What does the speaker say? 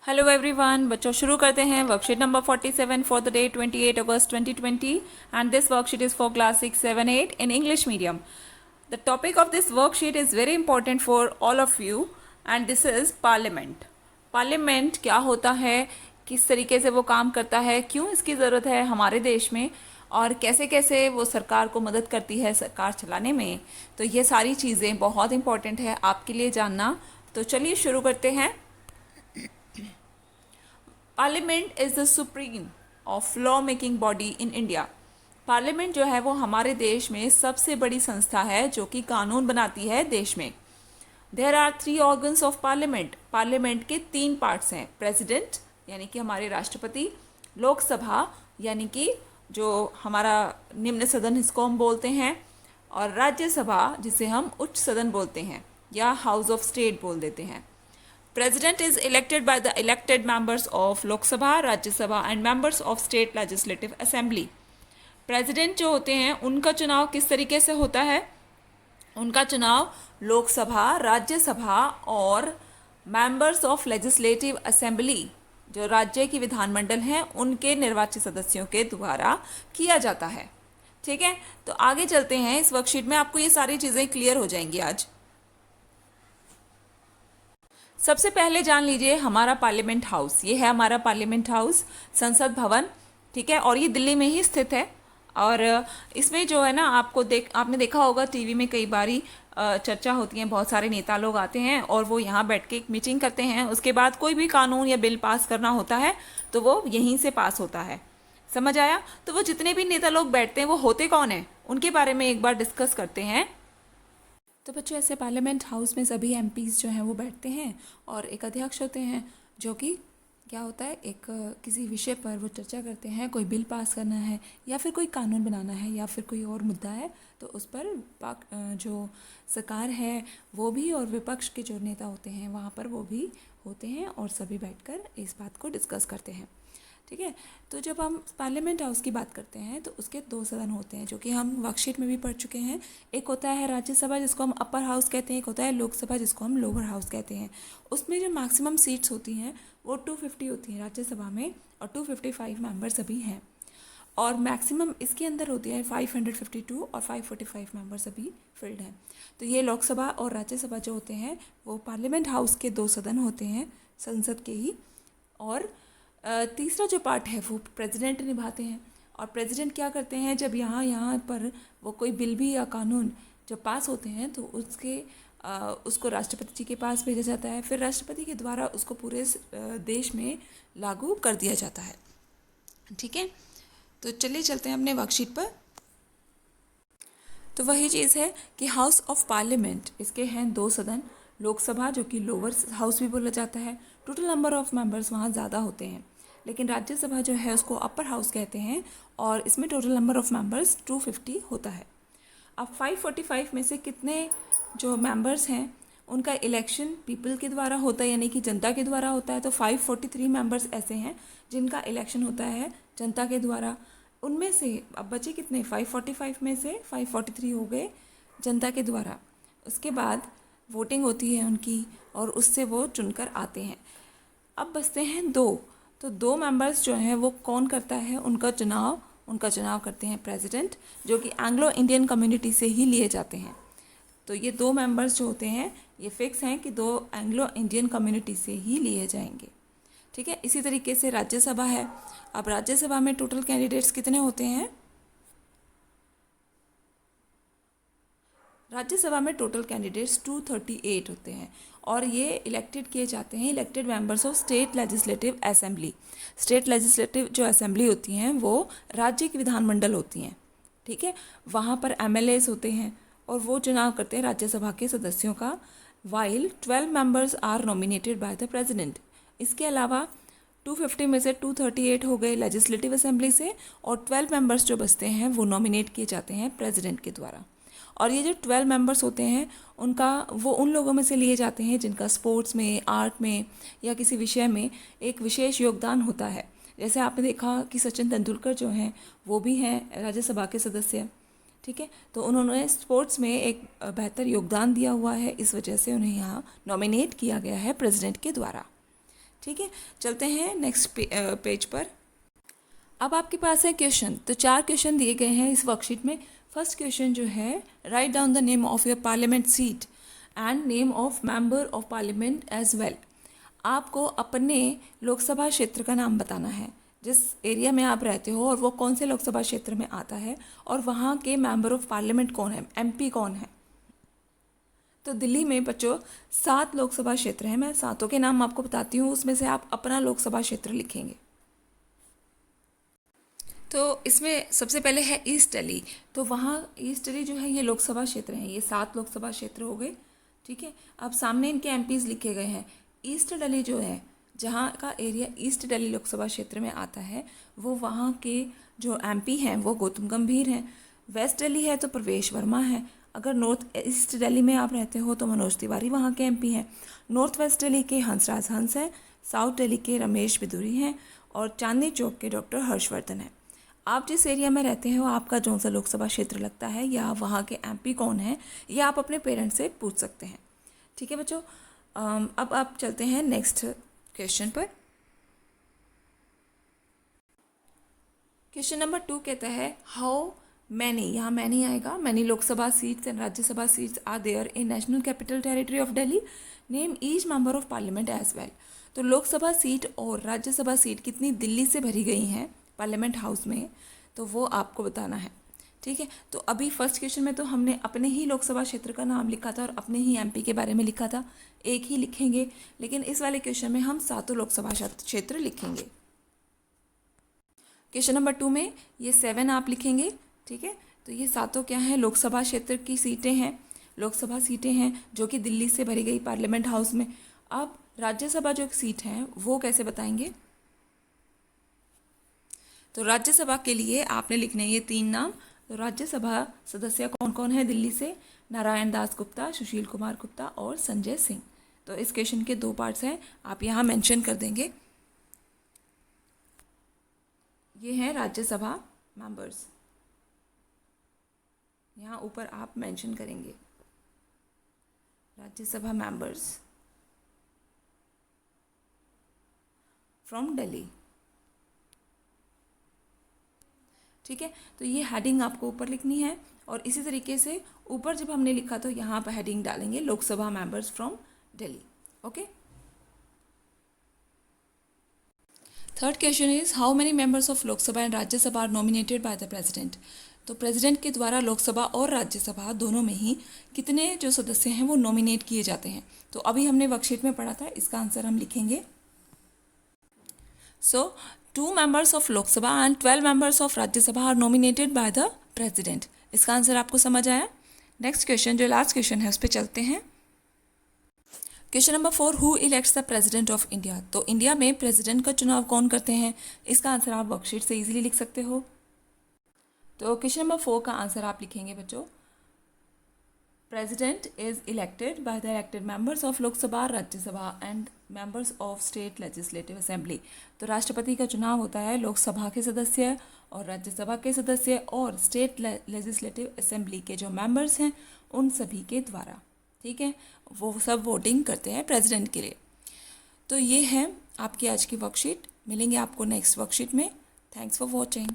Hello everyone, बच्चों शुरू करते हैं worksheet number 47 for the day 28 August 2020 and this worksheet is for class 6, 7, 8 in English medium. The topic of this worksheet is very important for all of you and this is parliament. Parliament क्या होता है, किस तरीके से वो काम करता है, क्यों इसकी ज़रूरत है हमारे देश में और कैसे कैसे वो सरकार को मदद करती है सरकार चलाने में। तो ये सारी चीज़ें बहुत इंपॉर्टेंट है आपके लिए जानना। तो चलिए शुरू करते हैं। Parliament is the supreme of law making body in India. Parliament जो है वो हमारे देश में सबसे बड़ी संस्था है जो कि कानून बनाती है देश में। There are 3 organs of parliament. Parliament के 3 पार्ट्स हैं। प्रेसिडेंट यानी कि हमारे राष्ट्रपति, लोकसभा यानी कि जो हमारा निम्न सदन इसको हम बोलते हैं, और राज्यसभा जिसे हम उच्च सदन बोलते हैं या हाउस ऑफ स्टेट बोल देते हैं। President is elected by the elected members of Lok Sabha, Rajya Sabha and members of State Legislative Assembly. President जो होते हैं उनका चुनाव किस तरीके से होता है? उनका चुनाव लोकसभा, राज्यसभा और members of Legislative Assembly जो राज्य की विधानमंडल हैं उनके निर्वाचित सदस्यों के द्वारा किया जाता है। ठीक है, तो आगे चलते हैं। इस वर्कशीट में आपको ये सारी चीज़ें क्लियर हो जाएंगी आज। सबसे पहले जान लीजिए हमारा पार्लियामेंट हाउस। ये है हमारा पार्लियामेंट हाउस, संसद भवन। ठीक है, और ये दिल्ली में ही स्थित है। और इसमें जो है ना आपने देखा होगा टीवी में कई बारी चर्चा होती है, बहुत सारे नेता लोग आते हैं और वो यहाँ बैठ के एक मीटिंग करते हैं। उसके बाद कोई भी कानून या बिल पास करना होता है तो वो यहीं से पास होता है। समझ आया? तो वो जितने भी नेता लोग बैठते हैं वो होते कौन हैं, उनके बारे में एक बार डिस्कस करते हैं। तो बच्चों, ऐसे पार्लियामेंट हाउस में सभी एमपीज़ जो हैं वो बैठते हैं और एक अध्यक्ष होते हैं जो कि क्या होता है, एक किसी विषय पर वो चर्चा करते हैं। कोई बिल पास करना है या फिर कोई कानून बनाना है या फिर कोई और मुद्दा है तो उस पर जो सरकार है वो भी और विपक्ष के जो नेता होते हैं वहाँ पर वो भी होते हैं और सभी बैठकर इस बात को डिस्कस करते हैं। ठीक है, तो जब हम पार्लियामेंट हाउस की बात करते हैं तो उसके 2 सदन होते हैं जो कि हम वर्कशीट में भी पढ़ चुके हैं। एक होता है राज्यसभा जिसको हम अपर हाउस कहते हैं, एक होता है लोकसभा जिसको हम लोअर हाउस कहते हैं। उसमें जो मैक्सिमम सीट्स होती हैं वो 250 होती हैं राज्यसभा में और 255 मेंबर सभी हैं। और मैक्सिमम इसके अंदर होती है 552 और 545 मेंबर सभी फिल्ड हैं। तो ये लोकसभा और राज्यसभा जो होते हैं वो पार्लियामेंट हाउस के 2 सदन होते हैं संसद के ही। और तीसरा जो पार्ट है वो प्रेसिडेंट निभाते हैं। और प्रेसिडेंट क्या करते हैं, जब यहाँ पर वो कोई बिल भी या कानून जब पास होते हैं तो उसको राष्ट्रपति जी के पास भेजा जाता है। फिर राष्ट्रपति के द्वारा उसको पूरे देश में लागू कर दिया जाता है। ठीक है, तो चलिए चलते हैं अपने वर्कशीट पर। तो वही चीज़ है कि हाउस ऑफ पार्लियामेंट, इसके हैं 2 सदन। लोकसभा जो कि लोअर हाउस भी बोला जाता है, टोटल नंबर ऑफ मेंबर्स वहाँ ज़्यादा होते हैं। लेकिन राज्यसभा जो है उसको अपर हाउस कहते हैं और इसमें टोटल नंबर ऑफ मेंबर्स 250 होता है। अब 545 में से कितने जो मेंबर्स हैं उनका इलेक्शन पीपल के द्वारा होता है, यानी कि जनता के द्वारा होता है। तो 543 मेंबर्स ऐसे हैं जिनका इलेक्शन होता है जनता के द्वारा। उनमें से अब बचे कितने, 545 में से 543 हो गए जनता के द्वारा। उसके बाद वोटिंग होती है उनकी और उससे वो चुनकर आते हैं। अब बचते हैं 2। तो 2 मेंबर्स जो हैं वो कौन करता है, उनका चुनाव करते हैं प्रेसिडेंट, जो कि एंग्लो इंडियन कम्युनिटी से ही लिए जाते हैं। तो ये 2 मेंबर्स जो होते हैं ये फिक्स हैं कि 2 एंग्लो इंडियन कम्युनिटी से ही लिए जाएंगे। ठीक है, इसी तरीके से राज्यसभा है। अब राज्यसभा में टोटल कैंडिडेट्स कितने होते हैं? राज्यसभा में टोटल कैंडिडेट्स 238 होते हैं और ये इलेक्टेड किए जाते हैं, elected members of state legislative assembly. State legislative जो असेंबली होती हैं वो राज्य की विधानमंडल होती हैं। ठीक है, वहाँ पर एमएलएस होते हैं और वो चुनाव करते हैं राज्यसभा के सदस्यों का। While 12 members are nominated by the president. इसके अलावा 250 में से 238 हो गए लेजिस्लेटिव असेंबली से और 12 मेंबर्स जो बचते हैं वो नॉमिनेट किए जाते हैं प्रेसिडेंट के द्वारा। और ये जो 12 मेंबर्स होते हैं वो उन लोगों में से लिए जाते हैं जिनका स्पोर्ट्स में, आर्ट में या किसी विषय में एक विशेष योगदान होता है। जैसे आपने देखा कि सचिन तेंदुलकर जो हैं वो भी हैं राज्यसभा के सदस्य। ठीक है, तो उन्होंने स्पोर्ट्स में एक बेहतर योगदान दिया हुआ है, इस वजह से उन्हें यहाँ नॉमिनेट किया गया है प्रेसिडेंट के द्वारा। ठीक है, चलते हैं नेक्स्ट पेज पर। अब आपके पास है क्वेश्चन, तो 4 क्वेश्चन दिए गए हैं इस वर्कशीट में। फर्स्ट क्वेश्चन जो है, write down the name of your parliament seat and name of member of parliament as well. आपको अपने लोकसभा क्षेत्र का नाम बताना है, जिस एरिया में आप रहते हो और वो कौन से लोकसभा क्षेत्र में आता है, और वहाँ के मेंबर ऑफ पार्लियामेंट कौन है, एमपी कौन है। तो दिल्ली में बच्चों 7 लोकसभा क्षेत्र हैं, मैं 7 के नाम आपको बताती हूँ, उसमें से आप अपना लोकसभा क्षेत्र लिखेंगे। तो इसमें सबसे पहले है ईस्ट दिल्ली, तो वहाँ ईस्ट दिल्ली जो है ये लोकसभा क्षेत्र है, ये 7 लोकसभा क्षेत्र हो गए। ठीक है, अब सामने इनके एमपीज लिखे गए हैं। ईस्ट दिल्ली जो है, जहाँ का एरिया ईस्ट दिल्ली लोकसभा क्षेत्र में आता है, वो वहाँ के जो एमपी हैं वो गौतम गंभीर हैं। वेस्ट दिल्ली है तो प्रवेश वर्मा है। अगर नॉर्थ ईस्ट दिल्ली में आप रहते हो तो मनोज तिवारी वहाँ के एमपी हैं। नॉर्थ वेस्ट दिल्ली के हंसराज हंस हैं। साउथ दिल्ली के रमेश बिदुरी हैं और चांदनी चौक के डॉक्टर हर्षवर्धन हैं। आप जिस एरिया में रहते हो, आपका कौन सा लोकसभा क्षेत्र लगता है या वहाँ के एमपी कौन है, ये आप अपने पेरेंट्स से पूछ सकते हैं। ठीक है बच्चों, अब आप चलते हैं नेक्स्ट क्वेश्चन पर। क्वेश्चन नंबर 2 कहता है, हाउ मैनी, यहाँ मैनी आएगा, many Lok Sabha seats and Rajya Sabha seats are there in national capital territory of Delhi, name each member of parliament as well. तो लोकसभा सीट और राज्यसभा सीट कितनी दिल्ली से भरी गई हैं पार्लियामेंट हाउस में, तो वो आपको बताना है। ठीक है, तो अभी फर्स्ट क्वेश्चन में तो हमने अपने ही लोकसभा क्षेत्र का नाम लिखा था और अपने ही एमपी के बारे में लिखा था, एक ही लिखेंगे, लेकिन इस वाले क्वेश्चन में हम 7 लोकसभा क्षेत्र लिखेंगे। क्वेश्चन नंबर 2 में ये 7 आप लिखेंगे। ठीक है, तो ये 7 क्या हैं, लोकसभा क्षेत्र की सीटें हैं, लोकसभा सीटें हैं जो कि दिल्ली से भरी गई पार्लियामेंट हाउस में। अब राज्यसभा जो सीट हैं वो कैसे बताएंगे, तो राज्यसभा के लिए आपने लिखने ये 3 नाम। तो राज्यसभा सदस्य कौन कौन है दिल्ली से, नारायण दास गुप्ता, सुशील कुमार गुप्ता और संजय सिंह। तो इस क्वेश्चन के 2 पार्ट्स हैं, आप यहाँ मेंशन कर देंगे। ये हैं राज्यसभा मेंबर्स, यहाँ ऊपर आप मेंशन करेंगे राज्यसभा मेंबर्स फ्रॉम दिल्ली। ठीक है, तो ये हेडिंग आपको ऊपर लिखनी है, और इसी तरीके से ऊपर जब हमने लिखा तो यहाँ पर हेडिंग डालेंगे Lok Sabha members from Delhi. Okay, third question is, how many members of Lok Sabha and Rajya Sabha are nominated by the president. तो प्रेसिडेंट के द्वारा लोकसभा और राज्यसभा दोनों में ही कितने जो सदस्य हैं वो नॉमिनेट किए जाते हैं। तो अभी हमने वर्कशीट में पढ़ा था, इसका आंसर हम लिखेंगे। सो 2 members of Lok Sabha and 12 members of Rajya Sabha are nominated by the President। इसका आंसर आपको समझ आया। नेक्स्ट क्वेश्चन जो लास्ट क्वेश्चन है उस पर चलते हैं। Question number 4, who elects the president of India. तो इंडिया में प्रेसिडेंट का चुनाव कौन करते हैं, इसका आंसर आप वर्कशीट से इजीली लिख सकते हो। तो क्वेश्चन नंबर 4 का आंसर आप लिखेंगे बच्चों, president is elected by the elected members of Lok Sabha, Rajya Sabha and members of state legislative assembly. तो राष्ट्रपति का चुनाव होता है लोकसभा के सदस्य और राज्यसभा के सदस्य और स्टेट लेजिस्लेटिव असेंबली के जो मेंबर्स हैं उन सभी के द्वारा। ठीक है, वो सब वोटिंग करते हैं प्रेसिडेंट के लिए। तो ये है आपकी आज की वर्कशीट, मिलेंगे आपको नेक्स्ट वर्कशीट में। Thanks for watching.